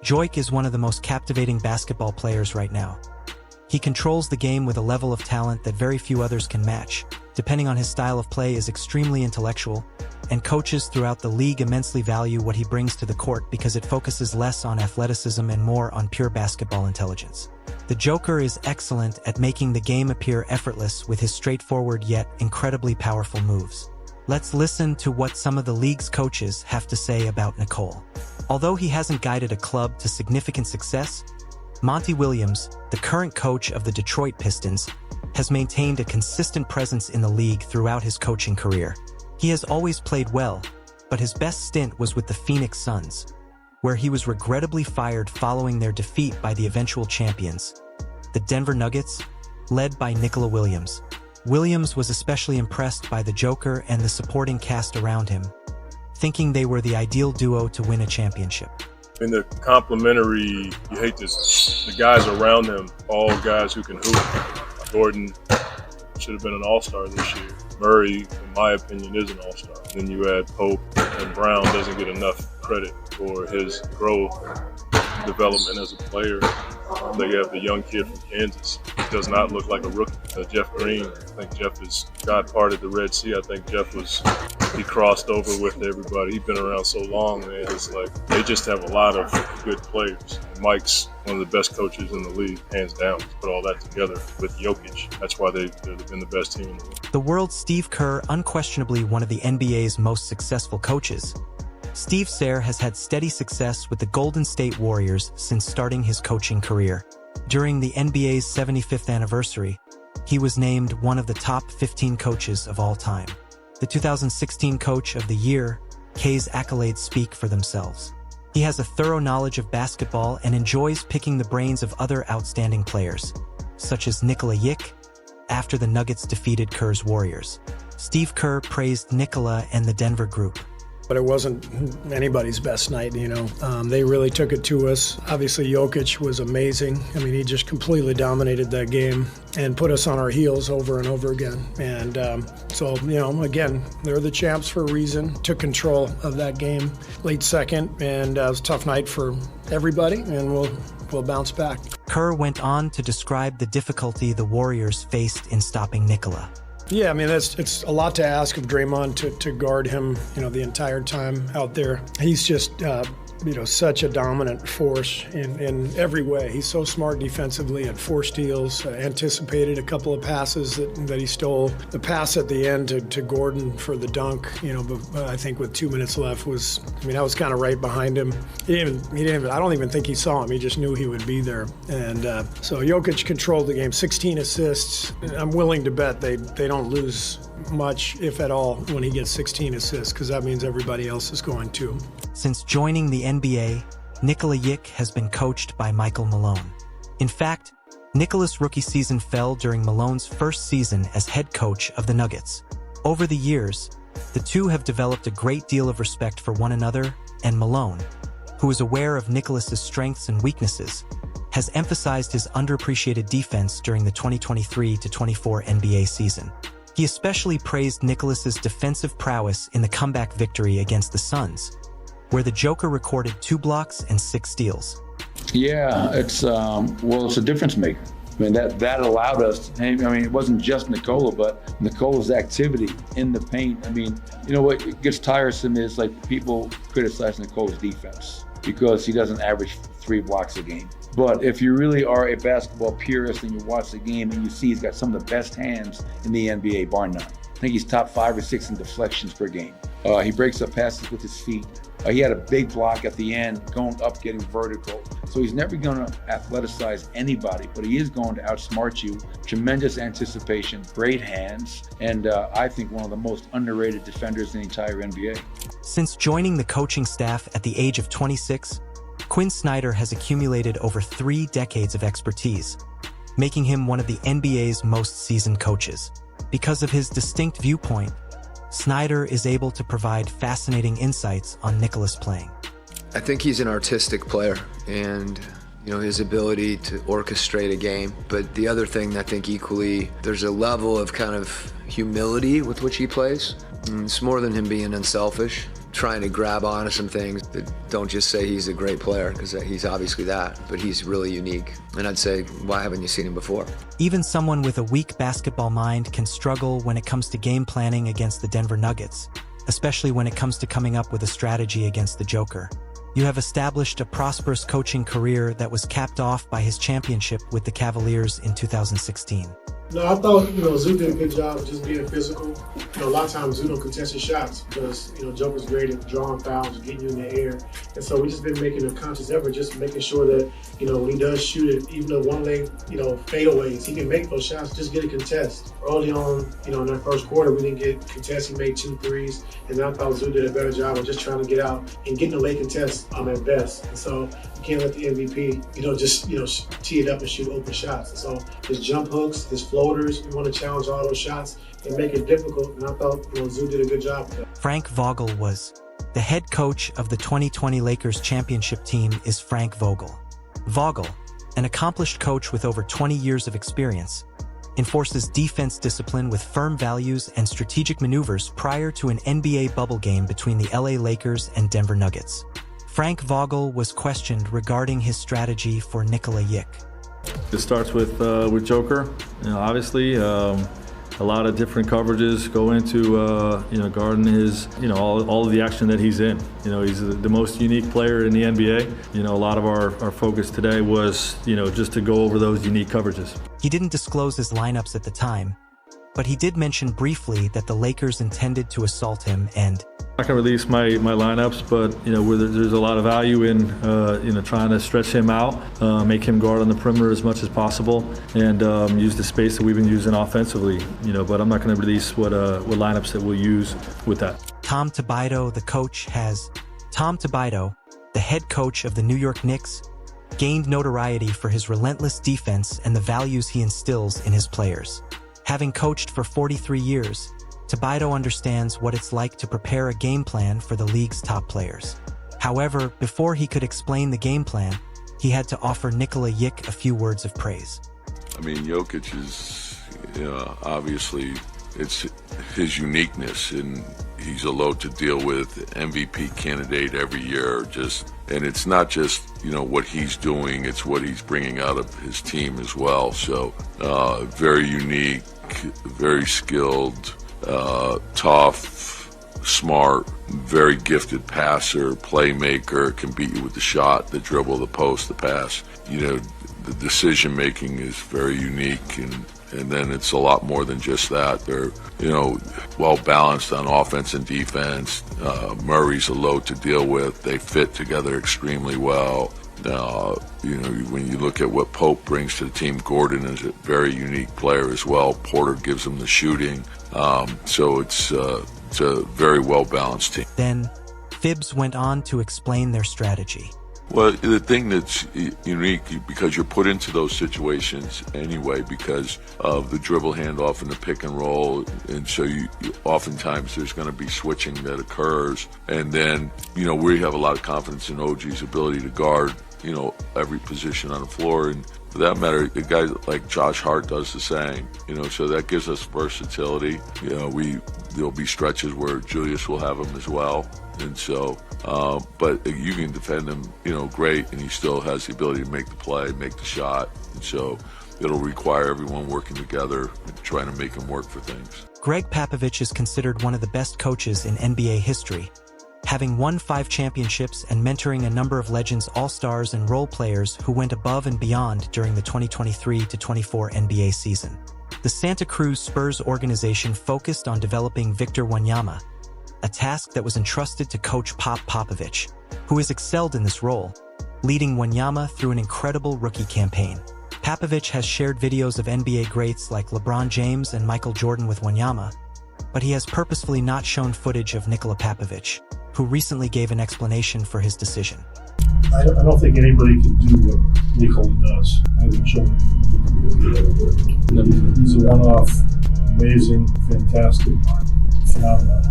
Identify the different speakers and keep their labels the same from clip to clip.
Speaker 1: Jokic is one of the most captivating basketball players right now. He controls the game with a level of talent that very few others can match. Depending on his style of play, is extremely intellectual, and coaches throughout the league immensely value what he brings to the court because it focuses less on athleticism and more on pure basketball intelligence. The Joker is excellent at making the game appear effortless with his straightforward yet incredibly powerful moves. Let's listen to what some of the league's coaches have to say about Nikola. Although he hasn't guided a club to significant success, Monty Williams, the current coach of the Detroit Pistons, has maintained a consistent presence in the league throughout his coaching career. He has always played well, but his best stint was with the Phoenix Suns, where he was regrettably fired following their defeat by the eventual champions, the Denver Nuggets, led by Nikola Williams. Williams was especially impressed by the Joker and the supporting cast around him, thinking they were the ideal duo to win a championship.
Speaker 2: In the complimentary, you hate this, the guys around him, all guys who can hoop. Gordon should have been an all-star this year. Murray, in my opinion, is an all-star. Then you add Pope, and Brown doesn't get enough credit for his growth, development as a player. They have the young kid from Kansas. He does not look like a rookie. Jeff Green, I think Jeff is God parted the Red Sea. I think he crossed over with everybody. He's been around so long, man. It's like they just have a lot of good players. Mike's one of the best coaches in the league, hands down. Put all that together with Jokic. That's why they've been the best team in the league.
Speaker 1: The world's Steve Kerr, unquestionably one of the NBA's most successful coaches. Steve Kerr has had steady success with the Golden State Warriors since starting his coaching career. During the NBA's 75th anniversary, he was named one of the top 15 coaches of all time. The 2016 Coach of the Year, Kerr's accolades speak for themselves. He has a thorough knowledge of basketball and enjoys picking the brains of other outstanding players, such as Nikola Jokic, after the Nuggets defeated Kerr's Warriors. Steve Kerr praised Nikola and the Denver group.
Speaker 3: But it wasn't anybody's best night, you know. They really took it to us. Obviously, Jokic was amazing. I mean, he just completely dominated that game and put us on our heels over and over again. And so, you know, again, they're the champs for a reason. Took control of that game late second, and it was a tough night for everybody, and we'll bounce back.
Speaker 1: Kerr went on to describe the difficulty the Warriors faced in stopping Nikola.
Speaker 3: Yeah, I mean, it's a lot to ask of Draymond to guard him, you know, the entire time out there. He's just, you know, such a dominant force in every way. He's so smart defensively, had 4 steals, anticipated a couple of passes that he stole. The pass at the end to Gordon for the dunk, you know, but I think with 2 minutes left that was kind of right behind him. I don't even think he saw him. He just knew he would be there. And so Jokic controlled the game, 16 assists. I'm willing to bet they don't lose much, if at all, when he gets 16 assists, because that means everybody else is going too.
Speaker 1: Since joining the NBA, Nikola Jokic has been coached by Michael Malone. In fact, Nikola's rookie season fell during Malone's first season as head coach of the Nuggets. Over the years, the two have developed a great deal of respect for one another, and Malone, who is aware of Nikolas's strengths and weaknesses, has emphasized his underappreciated defense during the 2023-24 NBA season. He especially praised Nikolas's defensive prowess in the comeback victory against the Suns, where the Joker recorded 2 blocks and 6 steals.
Speaker 4: Yeah, it's a difference maker. I mean, that allowed us, it wasn't just Nikola, but Nikola's activity in the paint. I mean, you know what gets tiresome is like people criticize Nikola's defense because he doesn't average 3 blocks a game. But if you really are a basketball purist and you watch the game and you see he's got some of the best hands in the NBA, bar none. I think he's top 5 or 6 in deflections per game. He breaks up passes with his feet. He had a big block at the end, going up, getting vertical. So he's never going to athleticize anybody, but he is going to outsmart you. Tremendous anticipation, great hands, and I think one of the most underrated defenders in the entire NBA.
Speaker 1: Since joining the coaching staff at the age of 26, Quinn Snyder has accumulated over 3 decades of expertise, making him one of the NBA's most seasoned coaches. Because of his distinct viewpoint, Snyder is able to provide fascinating insights on Nikola's playing.
Speaker 5: I think he's an artistic player, and his ability to orchestrate a game. But the other thing, I think equally, there's a level of kind of humility with which he plays. It's more than him being unselfish. trying to grab onto some things that don't just say he's a great player, because he's obviously that, but he's really unique. And I'd say, why haven't you seen him before?
Speaker 1: Even someone with a weak basketball mind can struggle when it comes to game planning against the Denver Nuggets, especially when it comes to coming up with a strategy against the Joker. You have established a prosperous coaching career that was capped off by his championship with the Cavaliers in 2016.
Speaker 6: No, I thought, Zoo did a good job of just being physical. A lot of times Zoo don't contest his shots because, Joker's great at drawing fouls, getting you in the air. And so we've just been making a conscious effort, just making sure that, when he does shoot it, even though one leg, fadeaways, he can make those shots, just get a contest. Early on, in that first quarter, we didn't get contests. He made 2 threes. And I thought Zoo did a better job of just trying to get out and getting the late contest at best. And so you can't let the MVP, just tee it up and shoot open shots. And so his jump hooks, his floaters, we want to challenge all those shots and make it difficult. And I thought, Zoo did a good job with that.
Speaker 1: Frank Vogel was the head coach of the 2020 Lakers championship team. Is Frank Vogel. Vogel, an accomplished coach with over 20 years of experience, enforces defense discipline with firm values and strategic maneuvers prior to an NBA bubble game between the LA Lakers and Denver Nuggets. Frank Vogel was questioned regarding his strategy for Nikola Jokic.
Speaker 7: It starts with Joker. Obviously, a lot of different coverages go into guarding his all of the action that he's in. He's the most unique player in the NBA. A lot of our focus today was just to go over those unique coverages.
Speaker 1: He didn't disclose his lineups at the time, but he did mention briefly that the Lakers intended to assault him and
Speaker 7: I'm not going to release my lineups, but there's a lot of value in trying to stretch him out, make him guard on the perimeter as much as possible, and use the space that we've been using offensively. But I'm not going to release what lineups that we'll use with that.
Speaker 1: Tom Thibodeau, the head coach of the New York Knicks, gained notoriety for his relentless defense and the values he instills in his players. Having coached for 43 years, Thibodeau understands what it's like to prepare a game plan for the league's top players. However, before he could explain the game plan, he had to offer Nikola Jokic a few words of praise.
Speaker 8: Jokic is, obviously, it's his uniqueness, and he's a load to deal with, MVP candidate every year, and it's not just, what he's doing, it's what he's bringing out of his team as well. So, very unique, very skilled, tough, smart, very gifted passer, playmaker, can beat you with the shot, the dribble, the post, the pass. The decision making is very unique, and then it's a lot more than just that. They're, well balanced on offense and defense. Murray's a load to deal with. They fit together extremely well. When you look at what Pope brings to the team, Gordon is a very unique player as well. Porter gives him the shooting. So it's a very well-balanced team.
Speaker 1: Then, Thibs went on to explain their strategy.
Speaker 8: Well, the thing that's unique, because you're put into those situations anyway because of the dribble handoff and the pick and roll, and so oftentimes there's going to be switching that occurs. And then, we have a lot of confidence in OG's ability to guard, every position on the floor. And for that matter, a guy like Josh Hart does the same, so that gives us versatility. There'll be stretches where Julius will have him as well. And so, but you can defend him, great, and he still has the ability to make the play, make the shot. And so it'll require everyone working together and trying to make him work for things.
Speaker 1: Gregg Popovich is considered one of the best coaches in NBA history, having won 5 championships and mentoring a number of legends, all-stars, and role players who went above and beyond during the 2023-24 NBA season. The Santa Cruz Spurs organization focused on developing Victor Wembanyama, a task that was entrusted to coach Popovich, who has excelled in this role, leading Wembanyama through an incredible rookie campaign. Popovich has shared videos of NBA greats like LeBron James and Michael Jordan with Wembanyama, but he has purposefully not shown footage of Nikola Popovich, who recently gave an explanation for his decision.
Speaker 6: I don't think anybody can do what Nikola does. I haven't shown him. He's a one-off, amazing, fantastic, phenomenal.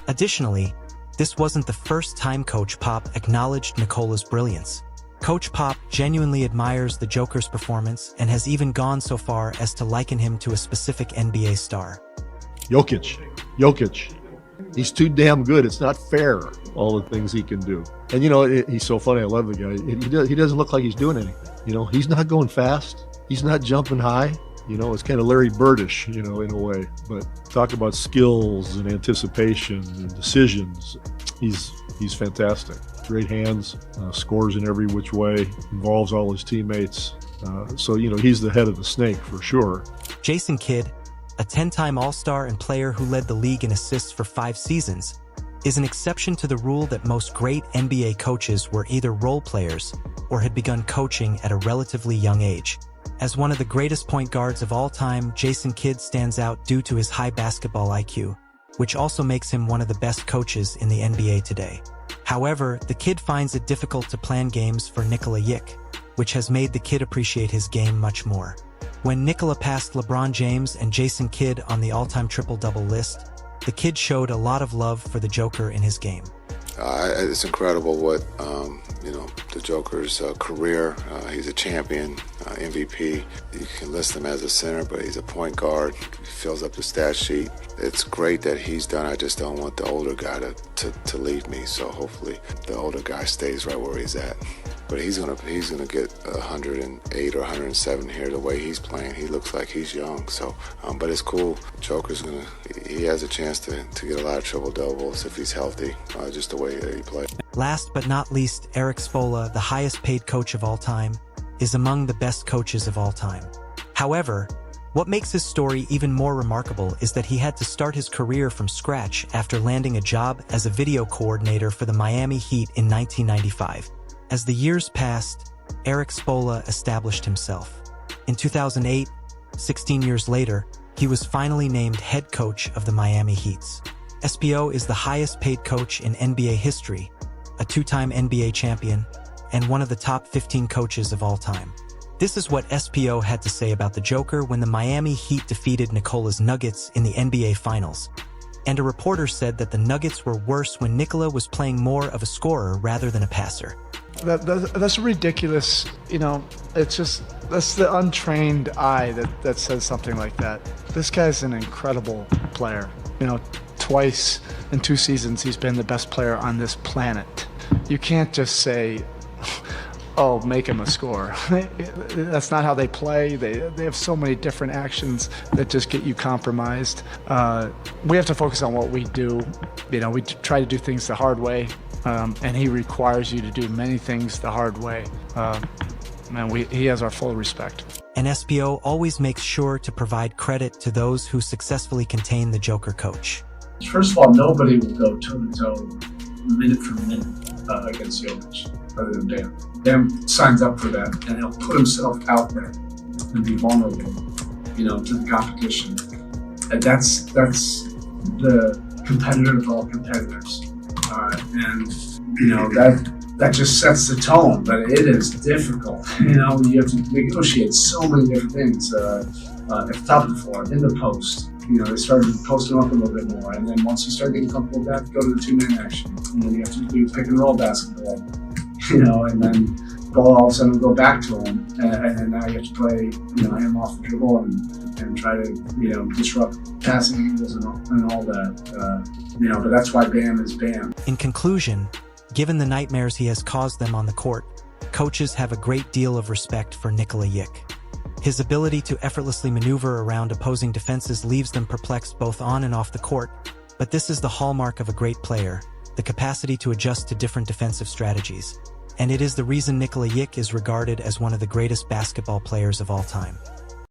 Speaker 1: Additionally, this wasn't the first time Coach Pop acknowledged Nikola's brilliance. Coach Pop genuinely admires the Joker's performance and has even gone so far as to liken him to a specific NBA star.
Speaker 9: Jokic. He's too damn good. It's not fair, all the things he can do. And, he's so funny. I love the guy. He doesn't look like he's doing anything. He's not going fast. He's not jumping high. It's kind of Larry Birdish, in a way. But talk about skills and anticipation and decisions. He's fantastic. Great hands, scores in every which way, involves all his teammates. So he's the head of the snake for sure.
Speaker 1: Jason Kidd, a 10-time All-Star and player who led the league in assists for 5 seasons, is an exception to the rule that most great NBA coaches were either role players or had begun coaching at a relatively young age. As one of the greatest point guards of all time, Jason Kidd stands out due to his high basketball IQ, which also makes him one of the best coaches in the NBA today. However, the Kid finds it difficult to plan games for Nikola Jokic, which has made the Kid appreciate his game much more. When Nikola passed LeBron James and Jason Kidd on the all-time triple-double list, the Kid showed a lot of love for the Joker in his game.
Speaker 10: It's incredible what, the Joker's career. He's a champion, MVP. You can list him as a center, but he's a point guard. He fills up the stat sheet. It's great that he's done. I just don't want the older guy to leave me. So hopefully the older guy stays right where he's at. But he's gonna get 108 or 107 here. The way he's playing, he looks like he's young. So, but it's cool. Joker's he has a chance to get a lot of triple doubles if he's healthy. Just the way that he plays.
Speaker 1: Last but not least, Erik Spoelstra, the highest paid coach of all time, is among the best coaches of all time. However, what makes his story even more remarkable is that he had to start his career from scratch after landing a job as a video coordinator for the Miami Heat in 1995. As the years passed, Erik Spoelstra established himself. In 2008, 16 years later, he was finally named head coach of the Miami Heat. SPO is the highest paid coach in NBA history, a 2-time NBA champion, and one of the top 15 coaches of all time. This is what SPO had to say about the Joker when the Miami Heat defeated Nikola's Nuggets in the NBA Finals. And a reporter said that the Nuggets were worse when Nikola was playing more of a scorer rather than a passer.
Speaker 11: That's ridiculous. It's just, that's the untrained eye that says something like that. This guy's an incredible player. Twice in 2 seasons, he's been the best player on this planet. You can't just say, oh, make him a scorer. That's not how they play. They have so many different actions that just get you compromised. We have to focus on what we do. We try to do things the hard way, and he requires you to do many things the hard way. He has our full respect.
Speaker 1: And SPO always makes sure to provide credit to those who successfully contain the Joker coach.
Speaker 6: First of all, nobody will go toe-to-toe, minute for minute against Jokic other than Bam. Bam signs up for that, and he'll put himself out there and be vulnerable, to the competition. And that's the competitor of all competitors. That just sets the tone, but it is difficult. You have to negotiate so many different things at the top of the floor, in the post. They started posting up a little bit more, and then once you start getting comfortable with that, go to the 2-man action. And then you have to do pick and roll basketball, and then ball all of a sudden will go back to him, and then now you have to play, him off the dribble and try to, disrupt passing angles and all that. But that's why Bam is Bam.
Speaker 1: In conclusion, given the nightmares he has caused them on the court, coaches have a great deal of respect for Nikola Jokic. His ability to effortlessly maneuver around opposing defenses leaves them perplexed both on and off the court, but this is the hallmark of a great player, the capacity to adjust to different defensive strategies. And it is the reason Nikola Jokic is regarded as one of the greatest basketball players of all time.